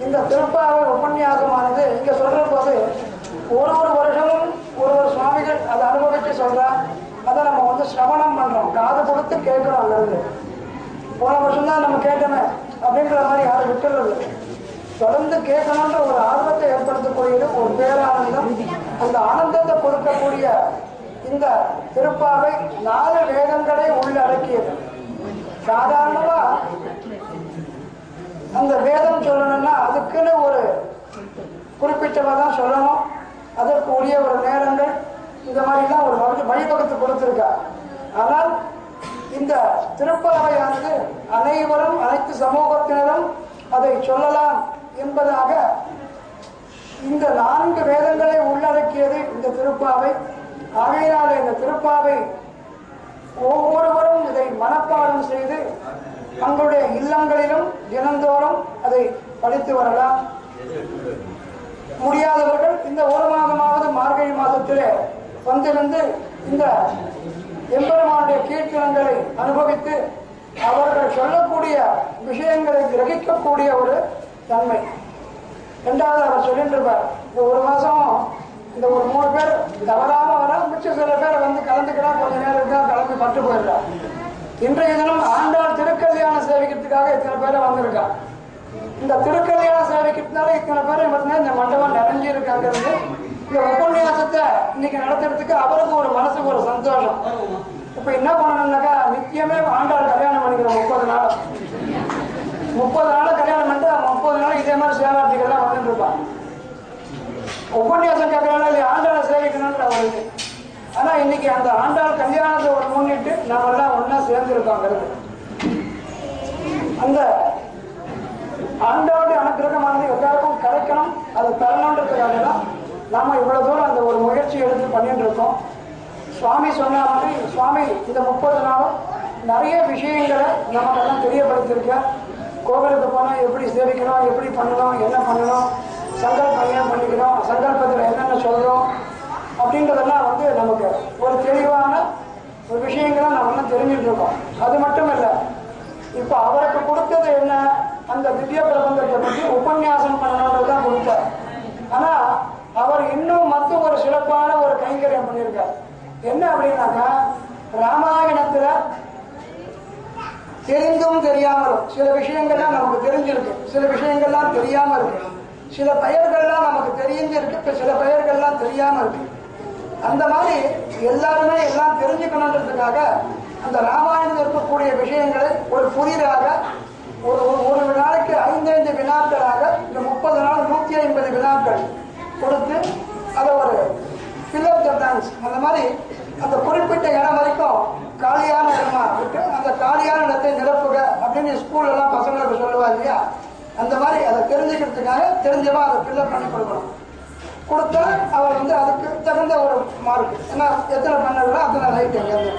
இந்த திருப்பாவை உபன்யாசமானது இங்க சொல்ற போது ஒரு வருஷமும் ஒரு சுவாமிகள் அதை அனுபவிச்சு சொல்றா. அதை நம்ம வந்து சிரவணம் பண்றோம், காது கொடுத்து கேட்கிறோம். அங்கிருந்து போன வருஷம் தான் நம்ம கேட்டோமே அப்படின்ற மாதிரி யாரும் விட்டுறது தொடர்ந்து கேட்கணுன்ற ஒரு ஆர்வத்தை ஏற்படுத்தக்கூடியது ஒரு பேரானந்தம். அந்த ஆனந்தத்தை கொடுக்கக்கூடிய இந்த திருப்பாவை 4 வேதங்களை உள்ளடக்கியது. சாதாரணமா அந்த வேதம் சொல்லணும்னா அதுக்குன்னு ஒரு குறிப்பிட்டவதான் சொல்லணும். அதற்கு உரிய ஒரு நேரங்கள் இந்த மாதிரிலாம் ஒரு வழிவகுத்து கொடுத்திருக்கா. ஆனால் இந்த திருப்பாவையானது அனைவரும் அனைத்து சமூகத்தினரும் அதை சொல்லலாம் என்பதாக இந்த 4 வேதங்களை உள்ளடக்கியது இந்த திருப்பாவை. ஆகையினால இந்த திருப்பாவை ஒவ்வொருவரும் இதை மனப்பாடம் செய்து தங்களுடைய இல்லங்களிலும் தினந்தோறும் அதை படித்து வரலாம். முடியாதவர்கள் இந்த ஒரு மாதமாவது மார்கழி மாதத்திலே வந்திருந்து இந்த எம்பெருமானுடைய கீர்த்தனங்களை அனுபவித்து அவர்கள் சொல்லக்கூடிய விஷயங்களை கிரகிக்கக்கூடிய ஒரு தன்மை. இரண்டாவது அவர் சொல்லிட்டு இருப்பார், இந்த ஒரு மாசம் இந்த ஒரு 3 பேர் தவறாம வர மிச்சம் சில பேர் வந்து கலந்துக்கிறா, கொஞ்ச நேரம் இருக்கா கலந்து பட்டு போயிடுறா. இன்றைய தினம் ஆண்டாள் திருக்கல்யாணம் சேவிக்கிறதுக்காக இத்தனை பேரை வந்திருக்கா. இந்த திருக்கல்யாணம் சேவிக்கிறதுனால இத்தனை பேரை பார்த்தீங்கன்னா இந்த மண்டபம் நிறைஞ்சு இருக்காங்கிறது. இந்த உபன்யாசத்தை இன்னைக்கு நடத்துறதுக்கு அவருக்கு ஒரு மனசுக்கு ஒரு சந்தோஷம். இப்ப என்ன பண்ணணும்னாக்கா நித்தியமே ஆண்டாள் கல்யாணம் பண்ணிக்கிறோம். 30 நாள் கல்யாணம் பண்ணிட்டு 30 நாள் இதே மாதிரி சேவார்த்திகள்லாம் வந்துட்டு இருப்பாங்க. உபன்யாசம் கேட்கறாங்க இல்லையா, ஆண்டாளை சேவிக்கணும்ன்ற அவருக்கு. ஆனா இன்னைக்கு அந்த ஆண்டாள் கல்யாணத்தை ஒரு முன்னிட்டு நாம எல்லாம் ஒன்னா சேர்ந்துருக்கோங்கிறது. அந்த ஆண்டாளுடைய அனுகிரகமானது எல்லாருக்கும் கிடைக்கணும், அது தரணுன்றதுக்காக தான் நாம இவ்வளவு தூரம் அந்த ஒரு முயற்சி எடுத்து பண்ணிட்டு இருக்கோம். சுவாமி சொன்ன மாதிரி சுவாமி இந்த 30 நாளும் நிறைய விஷயங்களை நமக்கெல்லாம் தெரியப்படுத்திருக்க. கோவிலுக்கு போனால் எப்படி சேவிக்கணும், எப்படி பண்ணணும், என்ன பண்ணணும், சங்கல்பம் ஏன் பண்ணிக்கணும், சங்கல்பத்தில் என்னென்ன சொல்கிறோம் அப்படின்றதெல்லாம் வந்து நமக்கு ஒரு தெளிவான ஒரு விஷயங்களை நம்ம தெரிஞ்சுட்டு இருக்கோம். அது மட்டும் இல்லை, இப்போ அவருக்கு கொடுத்தது என்ன, அந்த திவ்ய பிரபந்தத்தை பற்றி உபன்யாசம் பண்ணணுன்றது தான் கொடுத்தார். ஆனால் அவர் இன்னும் மற்ற ஒரு சிறப்பான ஒரு கைங்கரியம் பண்ணியிருக்கார். என்ன அப்படின்னாக்கா, ராமாயணத்துல தெரிந்தும் தெரியாமலும் சில விஷயங்கள்லாம் நமக்கு தெரிஞ்சிருக்கு, சில விஷயங்கள்லாம் தெரியாம இருக்கு, சில பெயர்கள்லாம் நமக்கு தெரிஞ்சிருக்கு, சில பெயர்கள்லாம் தெரியாம இருக்கு. அந்த மாதிரி எல்லாருமே எல்லாம் தெரிஞ்சுக்கணுன்றதுக்காக அந்த ராமாயணத்தில் இருக்கக்கூடிய விஷயங்களை ஒரு புதிராக ஒரு நாளைக்கு 5 வினாக்களாக இந்த 30 நாள் 150 வினாக்கள் கொடுத்து அதை ஒரு ஃபில்லப் த பிளாங்க்ஸ் அந்த மாதிரி அந்த குறிப்பிட்ட இடம் வரைக்கும் காலியான இடமா விட்டு அந்த காலியான இடத்தை நிரப்புக அப்படின்னு ஸ்கூல்லலாம் பசங்களுக்கு சொல்லுவாங்க இல்லையா, அந்த மாதிரி அதை தெரிஞ்சுக்கிறதுக்காக தெரிஞ்சவா அதை ஃபில்லப் பண்ணி கொடுக்கணும். கொடுத்தா அவர் வந்து அதுக்கு தகுந்த ஒரு மார்க், ஏன்னா எத்தனை பண்ணாங்களோ அத்தனை ரைட். எங்கேருந்து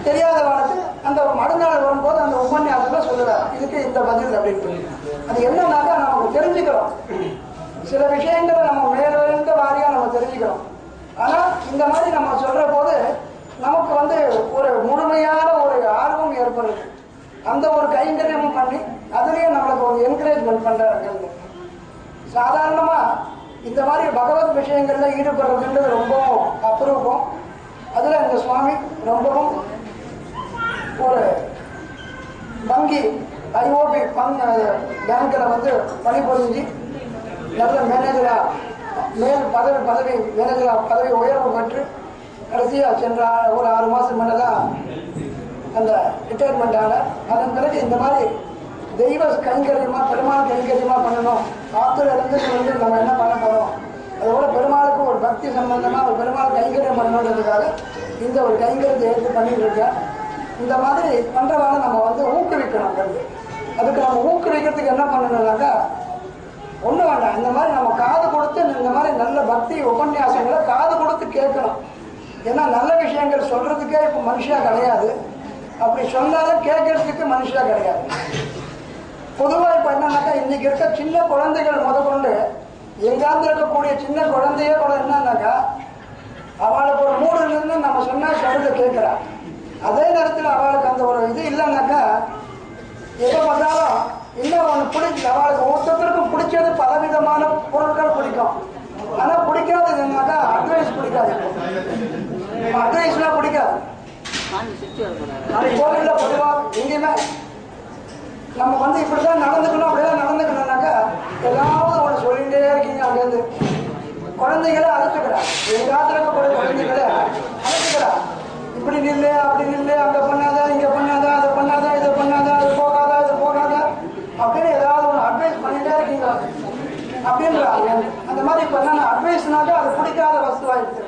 தெரியாதவனுக்கு அந்த மறுநாள் வரும்போது அந்த உபன்யாசத்தில் சொல்லுவார் இதுக்கு இந்த பதில் அப்படின்னு. அது என்னன்னாக்கா நமக்கு தெரிஞ்சுக்கிறோம், சில விஷயங்களை நம்ம மேலிருந்த வாரியாக நம்ம தெரிஞ்சுக்கிறோம். ஆனால் இந்த மாதிரி நம்ம சொல்ற போது நமக்கு வந்து ஒரு முழுமையான ஒரு ஆர்வம் ஏற்படுது. அந்த ஒரு கைங்கரியமும் பண்ணி அதுலேயும் நம்மளுக்கு ஒரு என்கரேஜ்மெண்ட் பண்ணுறாங்க. சாதாரணமா இந்த மாதிரி பகவத் விஷயங்கள்ல ஈடுபடுறதுன்றது ரொம்பவும் அபூர்வம். அதுல இந்த சுவாமி ரொம்பவும் ஒரு வங்கி ஐஓபி பேங்க்ல வந்து பணிபுரிஞ்சு நல்ல மேனேஜரா மேல் பதவி மேனேஜரா பதவி உயர்வு பெற்று கடைசியா சென்ற ஒரு 6 மாசம் முன்னதான் அந்த ரிட்டையர்மெண்ட் ஆன. அதன் பிறகு இந்த மாதிரி தெய்வ கைங்கரியமா பெருமாள் கைங்கரியமா பண்ணணும், ஆத்துல இருந்து வந்து நம்ம என்ன பண்ண போறோம், அதோட பெருமாளுக்கு ஒரு பக்தி சம்பந்தமா ஒரு பெருமாள் கைங்கரியம் பண்ணணுன்றதுக்காக இந்த ஒரு கைங்கரியத்தை எடுத்து பண்ணிட்டு இருக்கேன். இந்த மாதிரி பண்றவால நம்ம வந்து ஊக்குவிக்கணும். அதுக்கு நம்ம ஊக்குவிக்கிறதுக்கு என்ன பண்ணணும்னாக்கா ஒன்றும் வேண்டாம், இந்த மாதிரி நம்ம காது கொடுத்து இந்த மாதிரி நல்ல பக்தி உபன்யாசங்களை காது கொடுத்து கேட்கணும். ஏன்னா நல்ல விஷயங்கள் சொல்றதுக்கே இப்போ மனுஷா கிடையாது, அப்படி சொன்னாலும் கேட்கறதுக்கு மனுஷா கிடையாது. பொதுவாக இப்போ என்னன்னாக்கா இன்னைக்கு இருக்க சின்ன குழந்தைகள் முதற்கொண்டு எங்காந்து இருக்கக்கூடிய சின்ன குழந்தைய கூட என்னன்னாக்கா அவளுக்கு ஒரு மூடு இருந்து நம்ம சொன்னா சொல்றதை கேட்கிறா. அதே நேரத்தில் அவளுக்கு அந்த ஒரு இது இல்லைன்னாக்கா எதை பார்த்தாலும் இன்னும் ஒன்று பிடிச்சி அவளுக்கு ஒருத்தருக்கும் பிடிச்சது பலவிதமான பொருட்கள் பிடிக்கும். ஆனா பிடிக்காதது என்னன்னாக்கா அட்வைஸ் பிடிக்காது. அட்வைஸ்லாம் பிடிக்காது. கோவில்ல பொதுவா எங்கேயுமே நம்ம வந்து இப்படிதான் நடந்துக்கணும் அப்படிதான் நடந்துக்கணும்னாக்கா எல்லாரும் ஒன்று சொல்லிகிட்டே இருக்கீங்க. அங்கேருந்து குழந்தைகளை அழைச்சுக்கிறா, எங்க காலத்துல இருக்கக்கூடிய குழந்தைகளை அழைச்சுக்கிறா. இப்படி நில்லு அப்படி நில்லு, அங்க பண்ணாத இங்க பண்ணாத, அதை பண்ணாத இதை பண்ணாத, அது போகாத இது போகாத அப்படின்னு ஏதாவது ஒன்று அட்வைஸ் பண்ணிட்டே இருக்கீங்க அப்படின்றாங்க. அந்த மாதிரி இப்போ என்னன்னா அட்வைஸ்னாக்கா அது பிடிக்காத வஸ்துவாயிடுச்சு.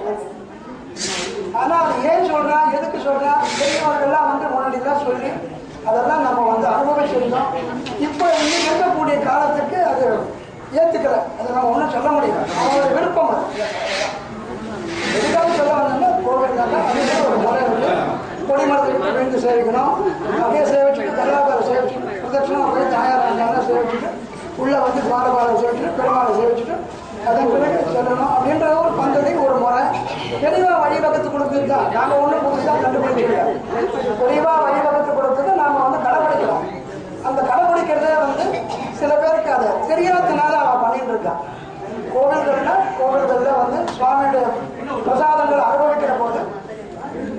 ஆனா அது ஏன் சொல்றான், எதுக்கு சொல்றான், பெரியவர்கள்லாம் வந்து முன்னாடிதான் சொல்லி அதெல்லாம் நம்ம வந்து அனுபவிச்சிருந்தோம். இப்போ இன்னைக்கு இருக்கக்கூடிய காலத்துக்கு அது ஏத்துக்கல, அதை நம்ம ஒன்றும் சொல்ல முடியாது. அவங்களோட விருப்பம் அது. எதுக்காக சொல்ல வந்தோம்னா கோவில்னாக்கா அதுவே ஒரு முறை இருக்கு. கொடிமரத்துக்கு விழுந்து சேவிக்கணும், அப்படியே சேவிச்சுட்டு தல்லாபாரை சேவிச்சுட்டு பிரதட்சணம் போய் தாயாராங்க சேவிச்சுட்டு உள்ள வந்து பாலபாரை சேவிச்சுட்டு பெருமாளை சேவிச்சுட்டு அதன் பிறகு சொல்லணும் அப்படின்ற ஒரு பந்ததி ஒரு முறை தெளிவாக வழிவகுத்து கொடுத்துருக்கா. நாம ஒன்றும் புதுசாக கண்டுபிடிச்சிருக்கோம். தெளிவாக வழிவகுத்து கொடுத்தது நாம வந்து கடைபிடிக்கிறோம். அந்த கடைபிடிக்கிறதே வந்து சில பேருக்கு அதை தெரியாததுனால அவன் பண்ணிட்டு இருக்கான். கோவில்கள்ல வந்து சுவாமியுடைய பிரசாதங்கள் அனுபவிக்கிற போது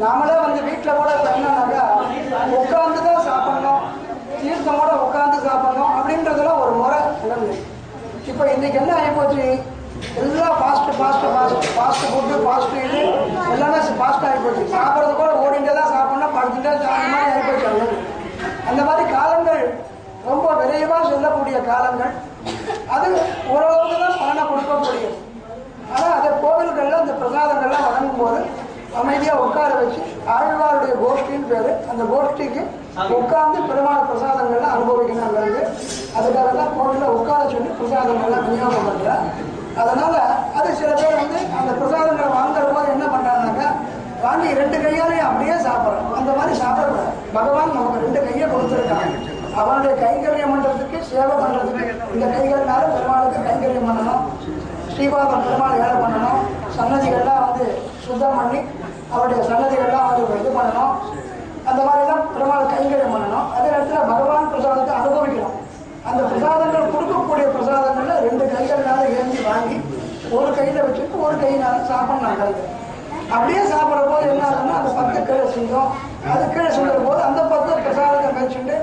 நாமளே வந்து வீட்டில் கூட என்னன்னாக்கா உட்காந்து தான் சாப்பிடணும், தீர்த்தமோட உட்காந்து சாப்பிடணும் அப்படின்றதுலாம் ஒரு முறை நடந்து. இப்போ இன்னைக்கு என்ன ஆகிப்போச்சு, எல்லாம் ஃபாஸ்ட்டு ஃபுட்டு ஃபாஸ்ட்டு இது எல்லாமே ஃபாஸ்ட்டாக ஆகிப்போச்சு. சாப்பிட்றது கூட ஓடிண்டே தான் சாப்பிடணும், படுத்துட்டே சாப்பிட்ற மாதிரி ஆகிப்போச்சு. அந்த மாதிரி காலங்கள் ரொம்ப விரைவாக செல்லக்கூடிய காலங்கள். அது ஓரளவுக்கு தான் பலனை கொடுக்கக்கூடியது. ஆனால் அதை கோவில்களில் இந்த பிரசாதங்கள்லாம் வழங்கும் போது அமைதியாக உட்கார வச்சு ஆழ்வாருடைய கோஷ்டின்னு பேர், அந்த கோஷ்டிக்கு உட்கார்ந்து பெருமாள் பிரசாதங்கள்லாம் அனுபவிக்கணுங்கிறது. அதுக்காக தான் கோவிலில் உட்கார சொல்லி பிரசாதங்கள்லாம் விநியோகம் பண்ணுறேன். அதனால் அது சில பேர் வந்து அந்த பிரசாதங்களை வாங்குற போது என்ன பண்ணுறாங்கனாக்கா வாங்கி 2 கையாலையும் அப்படியே சாப்பிட்றோம். அந்த மாதிரி சாப்பிடக்கூடாது. பகவான் நமக்கு 2 கையை கொடுத்துருக்காங்க. அவனுடைய கைங்கரியம் பண்ணுறதுக்கு சேவை பண்ணுறதுக்கு இந்த கைகள்னால பெருமாளுக்கு கைங்கரியம் பண்ணணும், ஸ்ரீபாதம் பெருமாள் வேலை பண்ணணும், சன்னதிகள்லாம் வந்து சுத்தம் பண்ணி அவருடைய சன்னதிகள்லாம் வந்து இது பண்ணணும். அந்த மாதிரிலாம் பெருமாள் கைங்கரியம் பண்ணணும். அதே நேரத்தில் பகவான் பிரசாதத்தை அனுபவிக்கணும். அந்த பிரசாதங்கள் கொடுக்கக்கூடிய பிரசாதங்களில் 2 கைகள்னால ஏந்தி வாங்கி ஒரு கையில் வச்சுட்டு ஒரு கையினால சாப்பிட்ணும். கல் அப்படியே சாப்பிட்ற போது என்ன ஆகுதுன்னா அந்த 10 கீழே செஞ்சோம். அது கீழே சொல்கிற போது அந்த 10 பிரசாதத்தை வச்சுட்டு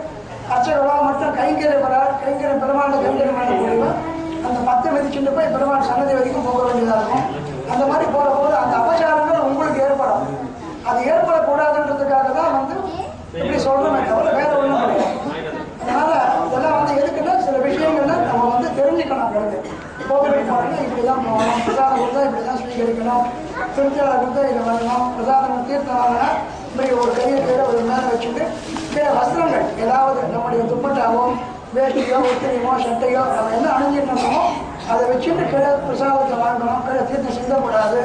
அர்ச்சகவா மட்டும் கைங்கரியம் பெருமாள் கைங்கரியம் பண்ணக்கூடியவா அந்த 10 மிதிச்சுட்டு போய் பெருமாள் சன்னதி வரைக்கும் போக வேண்டியதாக இருக்கும். அந்த மாதிரி போகிற போது அந்த அபச்சாரங்கள் உங்களுக்கு ஏற்படும். அது ஏற்படக்கூடாதுன்றதுக்காக தான் வந்து இப்படி சொல்கிறோமே தவிர வேற ஒன்றும் கிடையாது. அதனால இதெல்லாம் வந்து எதுக்குன்னா சில விஷயங்கள்ல நம்ம வந்து தெரிஞ்சுக்கணும். கோவிலுக்கு போனால் இப்படி தான் போகணும், பிரசாதம் கொடுத்தா இப்படி தான் ஸ்வீகரிக்கணும், திருச்சியாளர் கொடுத்தா இதை வரணும், பிரசாதம் தீர்த்தம் வாங்கினா இப்படி ஒரு கையை கீழே ஒரு மேலே வச்சுட்டு கீழே வஸ்திரங்கள் ஏதாவது நம்முடைய துப்பட்டாவோ வேட்டியோ உத்திரியமோ சட்டையோ நம்ம என்ன அணிஞ்சிட்டோமோ அதை வச்சுட்டு கீழே பிரசாதத்தை வாங்கணும், கீழே தீர்த்தம் சிந்தக்கூடாது.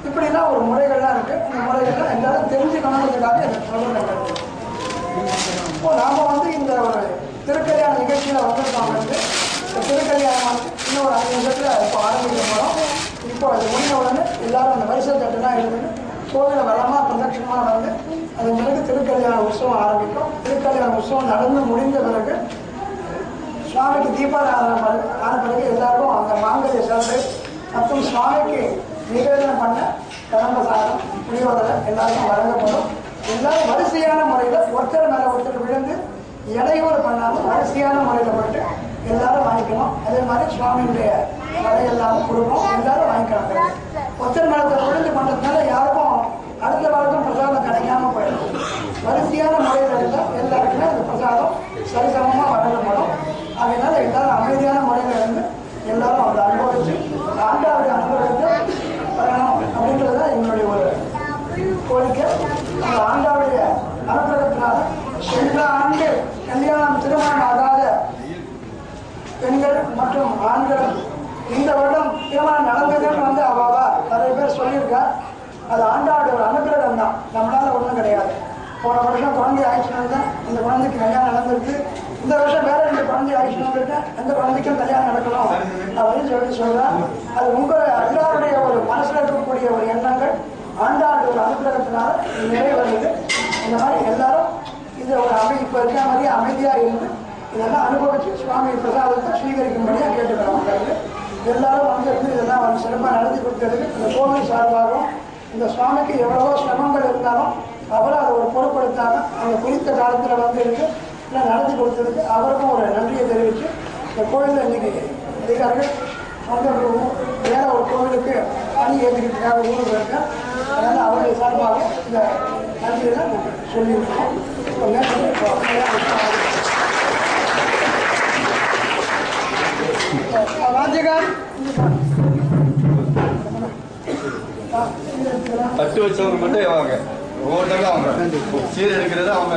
இப்படிலாம் ஒரு முறைகள்லாம் இருக்குது. இந்த முறைகள்லாம் எல்லாரும் தெரிஞ்சுக்கணுன்றதுக்காக எனக்கு சொல்லுங்கள். இப்போ நாம் வந்து இந்த ஒரு திருக்கல்யாண நிகழ்ச்சியில் வந்திருக்கோம். வந்து இந்த திருக்கல்யாணம் வந்து இன்னும் ஒரு 5 நிமிஷத்தில் இப்போ ஆரம்பிக்க போகிறோம். இப்போ அது முடிஞ்ச உடனே எல்லாரும் அந்த வரிசை தட்டுலாம் எழுதுன்னு கோவிலை வளமாக பிரதட்சணமாக வந்து அதன் பிறகு திருக்கல்யாண உற்சவம் ஆரம்பிக்கும். திருக்கல்யாண உற்சவம் நடந்து முடிந்த பிறகு சுவாமிக்கு தீபாராதனை ஆன பிறகு எல்லாருக்கும் அந்த மாங்கல்ய சரடு மற்றும் சுவாமிக்கு நிவேதனம் பண்ண கரம்ப சாதம் புளியோதரை எல்லாருக்கும் வழங்கப்படும். எல்லாரும் வரிசையான முறையில் ஒருத்தர் மேலே ஒருத்தர் விழுந்து இடையூறு பண்ணாமல் வரிசையான முறையில் போட்டு எல்லாரும் வாங்கிக்கணும். அதே மாதிரி சுவாமியுடைய வரை எல்லாரும் கொடுப்போம், எல்லாரும் வாங்கிக்கணும். ஒருத்தர் மேலே விழுந்து பண்ணுறதுனால யாருக்கும் அடுத்த வாரத்தும் பிரசாதம் கிடைக்காம போயிடும். வரிசையான முறையில் இருந்தால் எல்லாருக்குமே அந்த பிரசாதம் சரிசமமாக வழங்கப்படும். அதனால எல்லாரும் அமைதியான முறையில் இருந்து எல்லாரும் அவரை அனுபவிச்சு ஆண்டாவுடைய அனுபவத்தை வரணும் அப்படின்றது தான் எங்களுடைய ஒரு கோரிக்கை. அந்த ஆண்டாவுடைய அனுபவத்தினால சென்ற ஆண்டு கல்யாணம் திருமணம் ஆகாத பெண்கள் மற்றும் ஆண்கள் இந்த வருடம் திருமணம் நடந்ததுன்னு வந்து அவாவா நிறைய பேர் சொல்லியிருக்கா. அது ஆண்டாவுடைய ஒரு அனுகிரகம் தான், நம்மளால ஒன்றும் கிடையாது. போன வருஷம் குழந்தை ஆயிடுச்சுன்னு தான் இந்த குழந்தைக்கு கல்யாணம் நடந்திருக்கு. இந்த வருஷம் வேற 2 குழந்தை ஆயிடுச்சுன்னு இருக்கேன், எந்த குழந்தைக்கும் கல்யாணம் நடக்கணும் அப்படின்னு சொல்றேன். அது உங்கள் எல்லாருடைய ஒரு மனசில் இருக்கக்கூடிய ஒரு எண்ணங்கள் ஆண்டாண்டு ஒரு அனுகிரகத்தினால நிறைவேறுது. இந்த மாதிரி எல்லாரும் இது ஒரு இப்போ இருக்கிற மாதிரியே அமைதியாக இருந்து இதெல்லாம் அனுபவிச்சு சுவாமி பிரசாதத்தை ஸ்வீகரிக்கும்படியாக கேட்டுக்கிறோம். எல்லாரும் வந்திருந்து இதெல்லாம் வந்து சிறப்பாக நடத்தி கொடுத்ததுக்கு இந்த கோவில் சார்பாகவும் இந்த சுவாமிக்கு எவ்வளவோ சிரமங்கள் இருந்தாலும் அவரும் அதை ஒரு பொருட்படுத்தாமல் அந்த குறித்த காலத்தில் வந்திருந்து இல்லை நடத்தி கொடுத்ததுக்கு அவருக்கும் ஒரு நன்றியை தெரிவித்து இந்த கோவிலில் இன்னைக்கு அதிகாரிகள் வந்து வேற ஒரு கோவிலுக்கு அணி ஏற்றிக்கிட்டுக்காக ஊருக்கு இருக்கேன். அதனால் அவருடைய சார்பாக இந்த நன்றியை சொல்லியிருக்கோம். ராஜகான் தட்டு வச்சவங்க மட்டும் வாங்க, ஒவ்வொருத்தங்களும் அவங்க சீர் எடுக்கிறது அவங்க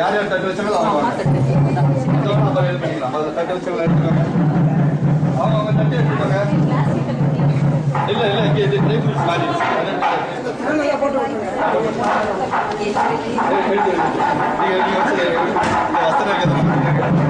யார் யார் தட்டு வச்சாங்களோ அவங்க அப்புறம் இது பண்ணிக்கலாம். தட்டு வச்சவங்க எடுத்துக்கோங்க, அவங்க தட்டு எடுத்துக்கோங்க. இல்ல இல்ல இங்கே இது ட்ரை ஃப்ரூட்ஸ் மாதிரி போட்டு நீங்க வச்சு வஸ்திரம் இருக்கிறது.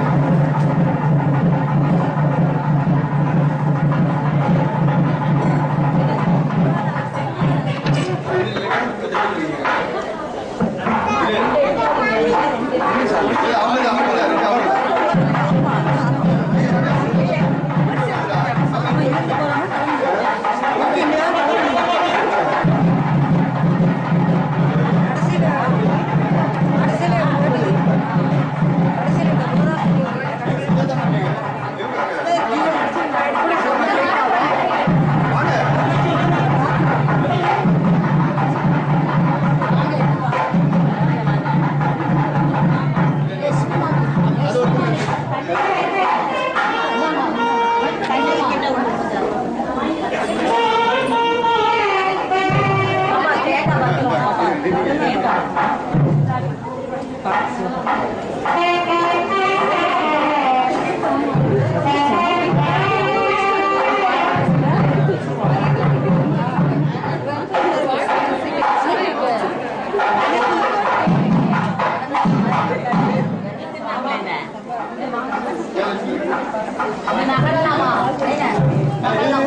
Anak-anak